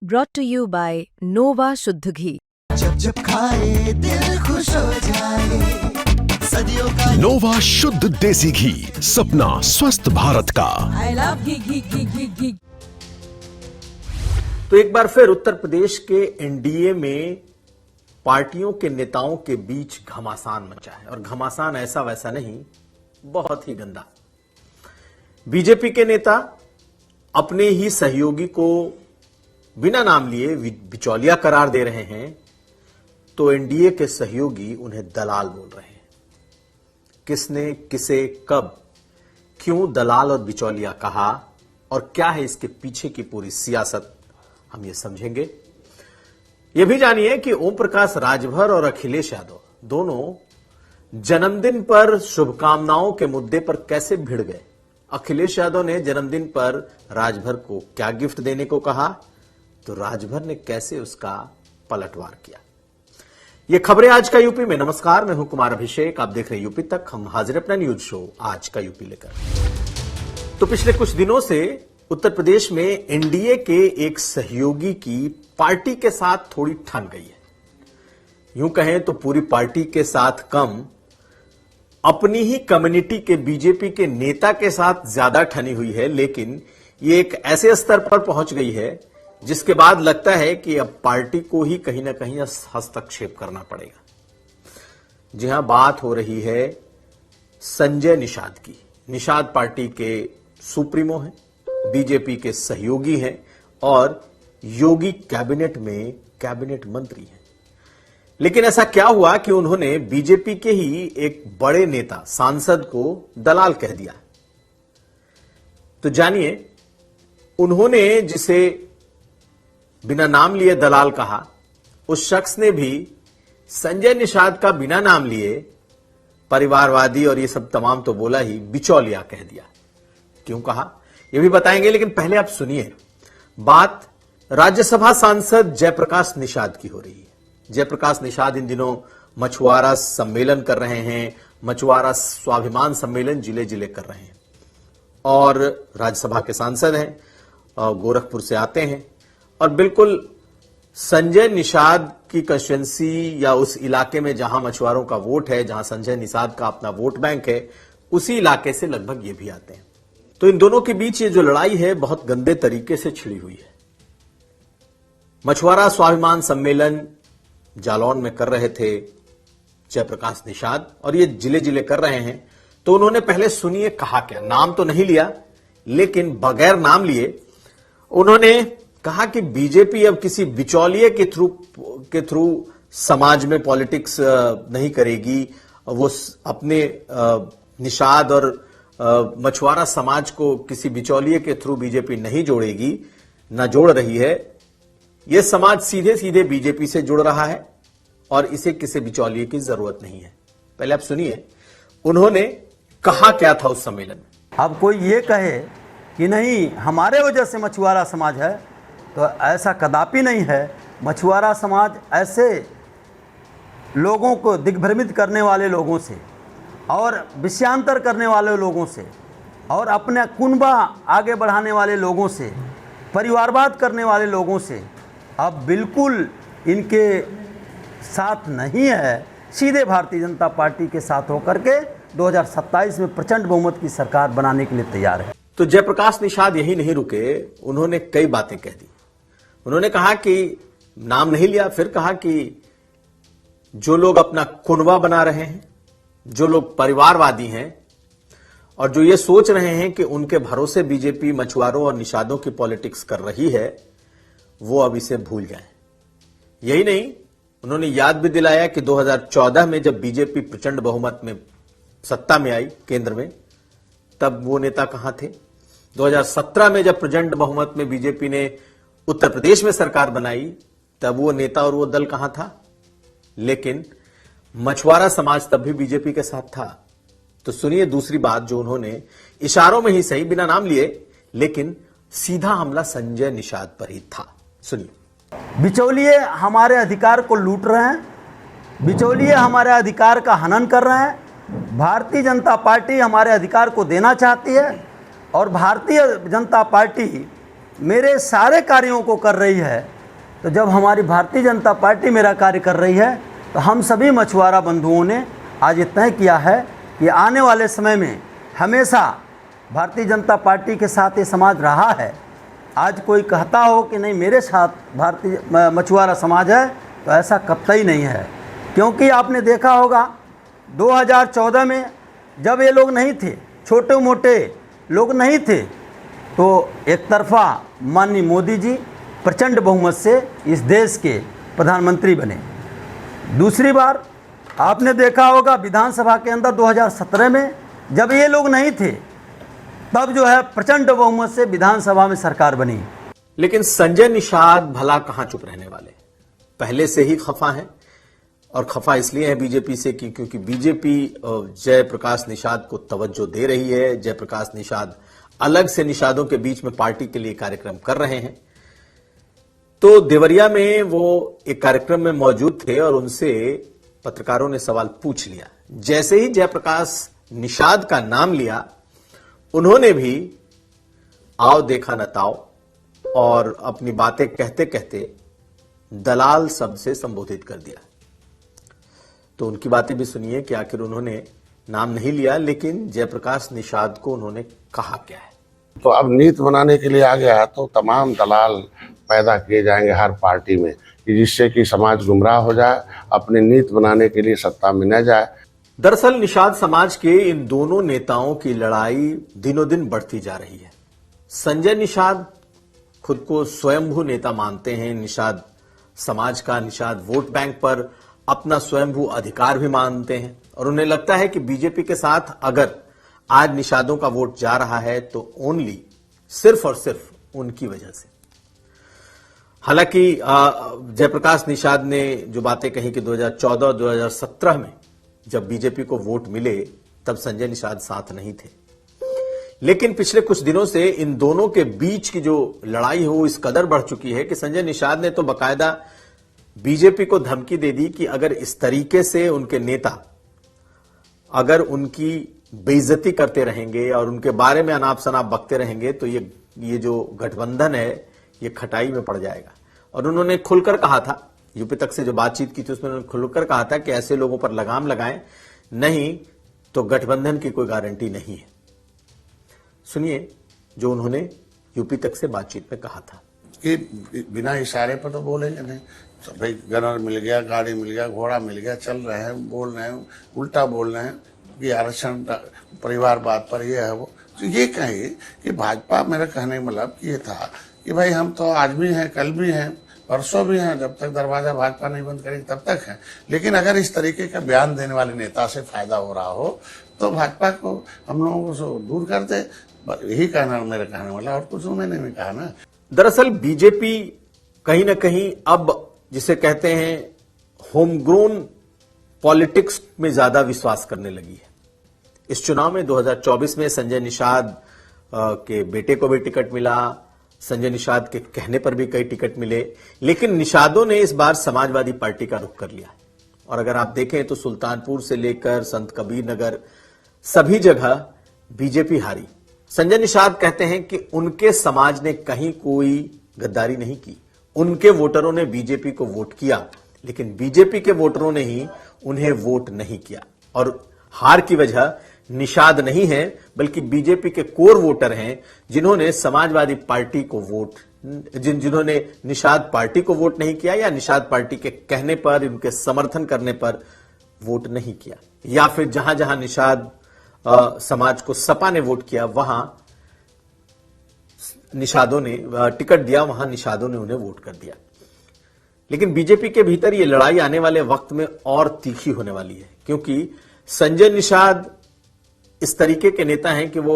brought to you by Nova शुद्ध घी। जब जब खाए दिल खुश हो जाए, सदियों का नोवा शुद्ध देसी घी, सपना स्वस्थ भारत का। I love घी। तो एक बार फिर उत्तर प्रदेश के एनडीए में पार्टियों के नेताओं के बीच घमासान मचा है, और घमासान ऐसा वैसा नहीं, बहुत ही गंदा। बीजेपी के नेता अपने ही सहयोगी को बिना नाम लिए बिचौलिया करार दे रहे हैं, तो एनडीए के सहयोगी उन्हें दलाल बोल रहे हैं। किसने किसे कब क्यों दलाल और बिचौलिया कहा और क्या है इसके पीछे की पूरी सियासत, हम ये समझेंगे। यह भी जानिए कि ओम प्रकाश राजभर और अखिलेश यादव दोनों जन्मदिन पर शुभकामनाओं के मुद्दे पर कैसे भिड़ गए। अखिलेश यादव ने जन्मदिन पर राजभर को क्या गिफ्ट देने को कहा, तो राजभर ने कैसे उसका पलटवार किया। ये खबरें आज का यूपी में। नमस्कार, मैं हूं कुमार अभिषेक, आप देख रहे हैं यूपी तक। हम हाजिर अपना न्यूज शो आज का यूपी लेकर। तो पिछले कुछ दिनों से उत्तर प्रदेश में एनडीए के एक सहयोगी की पार्टी के साथ थोड़ी ठन गई है। यूं कहें तो पूरी पार्टी के साथ कम, अपनी ही कम्युनिटी के बीजेपी के नेता के साथ ज्यादा ठनी हुई है। लेकिन ये एक ऐसे स्तर पर पहुंच गई है जिसके बाद लगता है कि अब पार्टी को ही कहीं ना कहीं हस्तक्षेप करना पड़ेगा। जी हां, बात हो रही है संजय निषाद की। निषाद पार्टी के सुप्रीमो हैं, बीजेपी के सहयोगी हैं और योगी कैबिनेट में कैबिनेट मंत्री हैं। लेकिन ऐसा क्या हुआ कि उन्होंने बीजेपी के ही एक बड़े नेता सांसद को दलाल कह दिया। तो जानिए, उन्होंने जिसे बिना नाम लिए दलाल कहा, उस शख्स ने भी संजय निषाद का बिना नाम लिए परिवारवादी और ये सब तमाम तो बोला ही, बिचौलिया कह दिया। क्यों कहा ये भी बताएंगे, लेकिन पहले आप सुनिए। बात राज्यसभा सांसद जयप्रकाश निषाद की हो रही है। जयप्रकाश निषाद इन दिनों मछुआरा सम्मेलन कर रहे हैं, मछुआरा स्वाभिमान सम्मेलन जिले जिले कर रहे हैं, और राज्यसभा के सांसद हैं, गोरखपुर से आते हैं, और बिल्कुल संजय निषाद की कंस्टिट्यूएंसी या उस इलाके में जहां मछुआरों का वोट है, जहां संजय निषाद का अपना वोट बैंक है, उसी इलाके से लगभग ये भी आते हैं। तो इन दोनों के बीच ये जो लड़ाई है बहुत गंदे तरीके से छिड़ी हुई है। मछुआरा स्वाभिमान सम्मेलन जालौन में कर रहे थे जयप्रकाश निषाद, और ये जिले जिले कर रहे हैं। तो उन्होंने पहले सुनिए कहा क्या, नाम तो नहीं लिया, लेकिन बगैर नाम लिए उन्होंने कहा कि बीजेपी अब किसी बिचौलिए के थ्रू समाज में पॉलिटिक्स नहीं करेगी। वो अपने निषाद और मछुआरा समाज को किसी बिचौलिए के थ्रू बीजेपी नहीं जोड़ेगी, ना जोड़ रही है। यह समाज सीधे सीधे बीजेपी से जुड़ रहा है और इसे किसी बिचौलिए की जरूरत नहीं है। पहले आप सुनिए उन्होंने कहा क्या था उस सम्मेलन में। अब कोई ये कहे कि नहीं हमारे वजह से मछुआरा समाज है, तो ऐसा कदापि नहीं है। मछुआरा समाज ऐसे लोगों को दिग्भ्रमित करने वाले लोगों से और विषयांतर करने वाले लोगों से और अपने कुनबा आगे बढ़ाने वाले लोगों से, परिवारवाद करने वाले लोगों से अब बिल्कुल इनके साथ नहीं है। सीधे भारतीय जनता पार्टी के साथ होकर के 2027 में प्रचंड बहुमत की सरकार बनाने के लिए तैयार है। तो जयप्रकाश निषाद यही नहीं रुके, उन्होंने कई बातें कह दी। उन्होंने कहा कि नाम नहीं लिया, फिर कहा कि जो लोग अपना कुनबा बना रहे हैं, जो लोग परिवारवादी हैं और जो ये सोच रहे हैं कि उनके भरोसे बीजेपी मछुआरों और निषादों की पॉलिटिक्स कर रही है, वो अब इसे भूल जाएं। यही नहीं, उन्होंने याद भी दिलाया कि 2014 में जब बीजेपी प्रचंड बहुमत में सत्ता में आई केंद्र में, तब वो नेता कहां थे। 2017 में जब प्रचंड बहुमत में बीजेपी ने उत्तर प्रदेश में सरकार बनाई, तब वो नेता और वो दल कहां था। लेकिन मछुआरा समाज तब भी बीजेपी के साथ था। तो सुनिए दूसरी बात जो उन्होंने इशारों में ही सही, बिना नाम लिए, लेकिन सीधा हमला संजय निषाद पर ही था। सुनिए। बिचौलिए हमारे अधिकार को लूट रहे हैं, बिचौलिए हमारे अधिकार का हनन कर रहे हैं। भारतीय जनता पार्टी हमारे अधिकार को देना चाहती है और भारतीय जनता पार्टी मेरे सारे कार्यों को कर रही है तो जब हमारी भारतीय जनता पार्टी मेरा कार्य कर रही है तो हम सभी मछुआरा बंधुओं ने आज ये तय किया है कि आने वाले समय में हमेशा भारतीय जनता पार्टी के साथ ये समाज रहा है। आज कोई कहता हो कि नहीं मेरे साथ भारतीय मछुआरा समाज है, तो ऐसा कतई नहीं है। क्योंकि आपने देखा होगा 2014 में जब ये लोग नहीं थे, छोटे मोटे लोग नहीं थे, तो एक तरफा माननीय मोदी जी प्रचंड बहुमत से इस देश के प्रधानमंत्री बने। दूसरी बार आपने देखा होगा विधानसभा के अंदर 2017 में जब ये लोग नहीं थे, तब जो है प्रचंड बहुमत से विधानसभा में सरकार बनी। लेकिन संजय निषाद भला कहां चुप रहने वाले, पहले से ही खफा हैं। और खफा इसलिए है बीजेपी से कि क्योंकि बीजेपी जयप्रकाश निषाद को तवज्जो दे रही है। जयप्रकाश निषाद अलग से निषादों के बीच में पार्टी के लिए कार्यक्रम कर रहे हैं। तो देवरिया में वो एक कार्यक्रम में मौजूद थे और उनसे पत्रकारों ने सवाल पूछ लिया। जैसे ही जयप्रकाश निषाद का नाम लिया, उन्होंने भी आओ देखा न ताओ और अपनी बातें कहते कहते दलाल शब्द से संबोधित कर दिया। तो उनकी बातें भी सुनिए कि आखिर उन्होंने नाम नहीं लिया, लेकिन जयप्रकाश निषाद को उन्होंने कहा क्या है। तो अब नीति बनाने के लिए आ गया है तो तमाम दलाल पैदा किए जाएंगे हर पार्टी में कि जिससे कि समाज गुमराह हो जाए, अपनी नीति बनाने के लिए सत्ता में न जाए। दरअसल निषाद समाज के इन दोनों नेताओं की लड़ाई दिनों दिन बढ़ती जा रही है। संजय निषाद खुद को स्वयंभू नेता मानते हैं। निषाद समाज का, निषाद वोट बैंक पर अपना स्वयंभू अधिकार भी मानते हैं और उन्हें लगता है कि बीजेपी के साथ अगर आज निषादों का वोट जा रहा है तो ओनली सिर्फ और सिर्फ उनकी वजह से। हालांकि जयप्रकाश निषाद ने जो बातें कही कि 2014 और 2017 में जब बीजेपी को वोट मिले तब संजय निषाद साथ नहीं थे, लेकिन पिछले कुछ दिनों से इन दोनों के बीच की जो लड़ाई है वो इस कदर बढ़ चुकी है कि संजय निषाद ने तो बकायदा बीजेपी को धमकी दे दी कि अगर इस तरीके से उनके नेता अगर उनकी बेइज्जती करते रहेंगे और उनके बारे में अनाप शनाप बकते रहेंगे तो ये जो गठबंधन है ये खटाई में पड़ जाएगा। और उन्होंने खुलकर कहा था, यूपी तक से जो बातचीत की थी उसमें उन्होंने खुलकर कहा था कि ऐसे लोगों पर लगाम लगाएं, नहीं तो गठबंधन की कोई गारंटी नहीं है। सुनिए जो उन्होंने यूपी तक से बातचीत में कहा था कि बिना इशारे पर तो बोलेंगे नहीं। तो भाई गनर मिल गया, गाड़ी मिल गया, घोड़ा मिल गया, चल रहे हैं, बोल रहे हैं, उल्टा बोल रहे हैं कि आरक्षण परिवारवाद पर ये है वो। तो ये कहिए कि भाजपा, मेरा कहने का मतलब ये था कि भाई हम तो आज भी हैं, कल भी हैं, परसों भी हैं, जब तक दरवाजा भाजपा नहीं बंद करेगी तब तक है। लेकिन अगर इस तरीके का बयान देने वाले नेता से फायदा हो रहा हो तो भाजपा को हम लोगों को दूर कर दे। यही कहना मेरा कहने वाला, और कुछ मैंने नहीं कहा ना। दरअसल बीजेपी कहीं ना कहीं अब जिसे कहते हैं होम ग्रोन पॉलिटिक्स में ज्यादा विश्वास करने लगी है। इस चुनाव में 2024 में संजय निषाद के बेटे को भी टिकट मिला, संजय निषाद के कहने पर भी कई टिकट मिले, लेकिन निषादों ने इस बार समाजवादी पार्टी का रुख कर लिया। और अगर आप देखें तो सुल्तानपुर से लेकर संत कबीर नगर सभी जगह बीजेपी हारी। संजय निषाद कहते हैं कि उनके समाज ने कहीं कोई गद्दारी नहीं की, उनके वोटरों ने बीजेपी को वोट किया, लेकिन बीजेपी के वोटरों ने ही उन्हें वोट नहीं किया। और हार की वजह निषाद नहीं है बल्कि बीजेपी के कोर वोटर हैं जिन्होंने समाजवादी पार्टी को जिन्होंने निषाद पार्टी को वोट नहीं किया या निषाद पार्टी के कहने पर, उनके समर्थन करने पर वोट नहीं किया, या फिर जहां जहां निषाद समाज को सपा ने वोट किया वहां निषादों ने टिकट दिया, वहां निषादों ने उन्हें वोट कर दिया। लेकिन बीजेपी के भीतर ये लड़ाई आने वाले वक्त में और तीखी होने वाली है, क्योंकि संजय निषाद इस तरीके के नेता हैं कि वो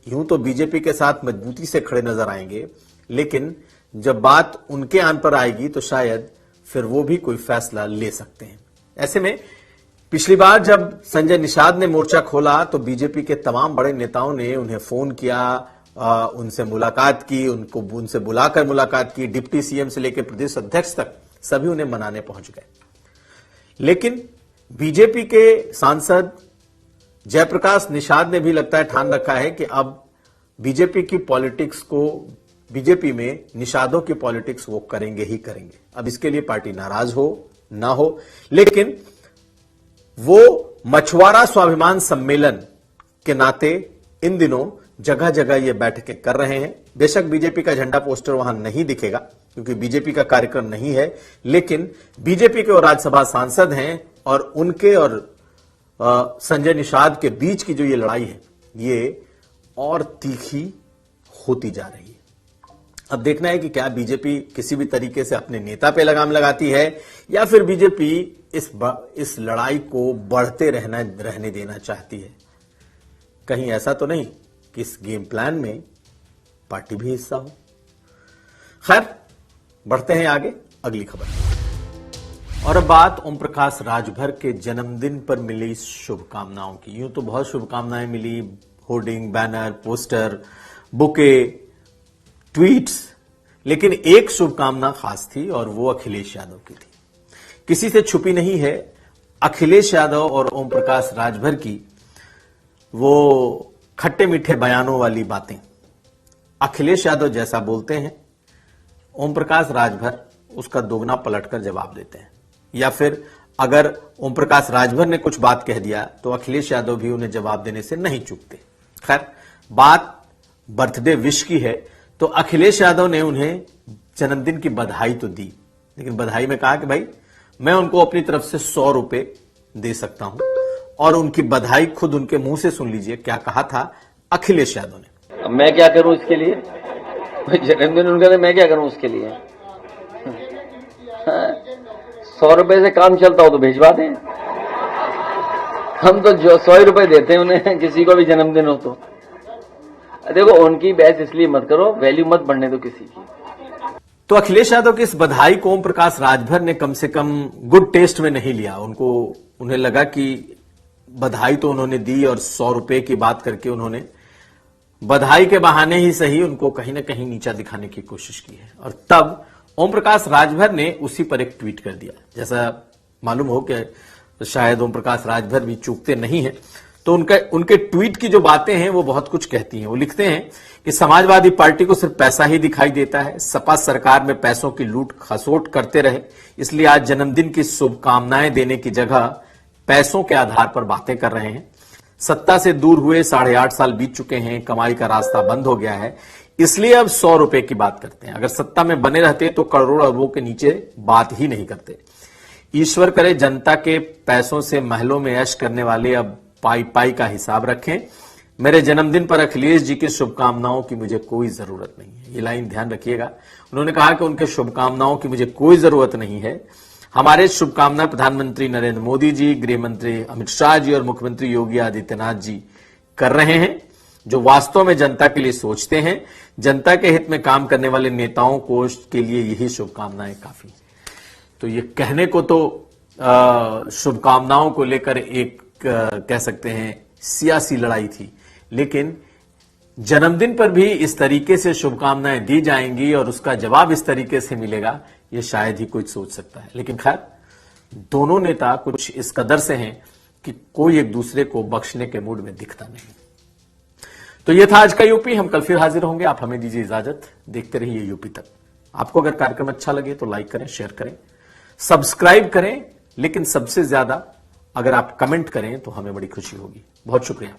यूं तो बीजेपी के साथ मजबूती से खड़े नजर आएंगे, लेकिन जब बात उनके आन पर आएगी तो शायद फिर वो भी कोई फैसला ले सकते हैं। ऐसे में पिछली बार जब संजय निषाद ने मोर्चा खोला तो बीजेपी के तमाम बड़े नेताओं ने उन्हें फोन किया, उनसे मुलाकात की, उनसे बुलाकर मुलाकात की, डिप्टी सीएम से लेकर प्रदेश अध्यक्ष तक सभी उन्हें मनाने पहुंच गए। लेकिन बीजेपी के सांसद जयप्रकाश निषाद ने भी लगता है ठान रखा है कि अब बीजेपी की पॉलिटिक्स को बीजेपी में निषादों की पॉलिटिक्स वो करेंगे ही करेंगे। अब इसके लिए पार्टी नाराज हो ना हो, लेकिन वो मछुआरा स्वाभिमान सम्मेलन के नाते इन दिनों जगह जगह ये बैठकें कर रहे हैं। बेशक बीजेपी का झंडा पोस्टर वहां नहीं दिखेगा क्योंकि बीजेपी का कार्यक्रम नहीं है, लेकिन बीजेपी के वो राज्यसभा सांसद हैं और उनके और संजय निषाद के बीच की जो ये लड़ाई है ये और तीखी होती जा रही है। अब देखना है कि क्या बीजेपी किसी भी तरीके से अपने नेता पे लगाम लगाती है या फिर बीजेपी इस लड़ाई को बढ़ते रहने देना चाहती है। कहीं ऐसा तो नहीं कि इस गेम प्लान में पार्टी भी हिस्सा हो। खैर, बढ़ते हैं आगे अगली खबर। और अब बात ओम प्रकाश राजभर के जन्मदिन पर मिली शुभकामनाओं की। यूं तो बहुत शुभकामनाएं मिली, hoarding, banner, poster, bouquet, tweets, लेकिन एक शुभकामना खास थी और वो अखिलेश यादव की थी। किसी से छुपी नहीं है अखिलेश यादव और ओम प्रकाश राजभर की वो खट्टे मीठे बयानों वाली बातें। अखिलेश यादव जैसा बोलते हैं, ओम प्रकाश राजभर उसका दोगुना पलटकर जवाब देते हैं, या फिर अगर ओम प्रकाश राजभर ने कुछ बात कह दिया तो अखिलेश यादव भी उन्हें जवाब देने से नहीं चूकते। खैर, बात बर्थडे विश की है तो अखिलेश यादव ने उन्हें जन्मदिन की बधाई तो दी, लेकिन बधाई में कहा कि भाई मैं उनको अपनी तरफ से 100 रुपए दे सकता हूं। और उनकी बधाई खुद उनके मुंह से सुन लीजिए, क्या कहा था अखिलेश यादव ने। मैं क्या करूं इसके लिए, जन्मदिन उनका, मैं क्या करूं उसके लिए। 100 रुपए से काम चलता हो तो भिजवा दें। हम तो जो 100 रुपए देते हैं उन्हें, किसी को भी जन्मदिन हो तो। देखो, उनकी बहस इसलिए मत करो, वैल्यू मत बढ़ने दो किसी की। तो अखिलेश यादव की इस बधाई को ओम प्रकाश राजभर ने कम से कम गुड टेस्ट में नहीं लिया। उन्हें लगा कि बधाई तो उन्होंने दी और 100 रुपए की बात करके उन्होंने बधाई के बहाने ही सही उनको कहीं ना कहीं नीचा दिखाने की कोशिश की है। और तब ओम प्रकाश राजभर ने उसी पर एक ट्वीट कर दिया। जैसा मालूम हो कि शायद ओम प्रकाश राजभर भी चूकते नहीं है, तो उनके ट्वीट की जो बातें हैं वो बहुत कुछ कहती हैं। वो लिखते हैं कि समाजवादी पार्टी को सिर्फ पैसा ही दिखाई देता है, सपा सरकार में पैसों की लूट खसोट करते रहे, इसलिए आज जन्मदिन की शुभकामनाएं देने की जगह पैसों के आधार पर बातें कर रहे हैं। सत्ता से दूर हुए 8.5 साल बीत चुके हैं, कमाई का रास्ता बंद हो गया है, इसलिए अब 100 रुपए की बात करते हैं। अगर सत्ता में बने रहते तो करोड़ों अरबों के नीचे बात ही नहीं करते। ईश्वर करे जनता के पैसों से महलों में ऐश करने वाले अब पाई पाई का हिसाब रखें। मेरे जन्मदिन पर अखिलेश जी की शुभकामनाओं की मुझे कोई जरूरत नहीं है। ये लाइन ध्यान रखिएगा। उन्होंने कहा कि उनके शुभकामनाओं की मुझे कोई जरूरत नहीं है। हमारे शुभकामना प्रधानमंत्री नरेंद्र मोदी जी, गृह मंत्री अमित शाह जी और मुख्यमंत्री योगी आदित्यनाथ जी कर रहे हैं, जो वास्तव में जनता के लिए सोचते हैं। जनता के हित में काम करने वाले नेताओं को के लिए यही शुभकामनाएं काफी हैं। तो ये कहने को तो शुभकामनाओं को लेकर एक कह सकते हैं सियासी लड़ाई थी, लेकिन जन्मदिन पर भी इस तरीके से शुभकामनाएं दी जाएंगी और उसका जवाब इस तरीके से मिलेगा, ये शायद ही कोई सोच सकता है। लेकिन खैर, दोनों नेता कुछ इस कदर से हैं कि कोई एक दूसरे को बख्शने के मूड में दिखता नहीं। तो ये था आज का यूपी। हम कल फिर हाजिर होंगे। आप हमें दीजिए इजाजत। देखते रहिए यूपी तक। आपको अगर कार्यक्रम अच्छा लगे तो लाइक करें, शेयर करें, सब्सक्राइब करें, लेकिन सबसे ज्यादा अगर आप कमेंट करें तो हमें बड़ी खुशी होगी। बहुत शुक्रिया।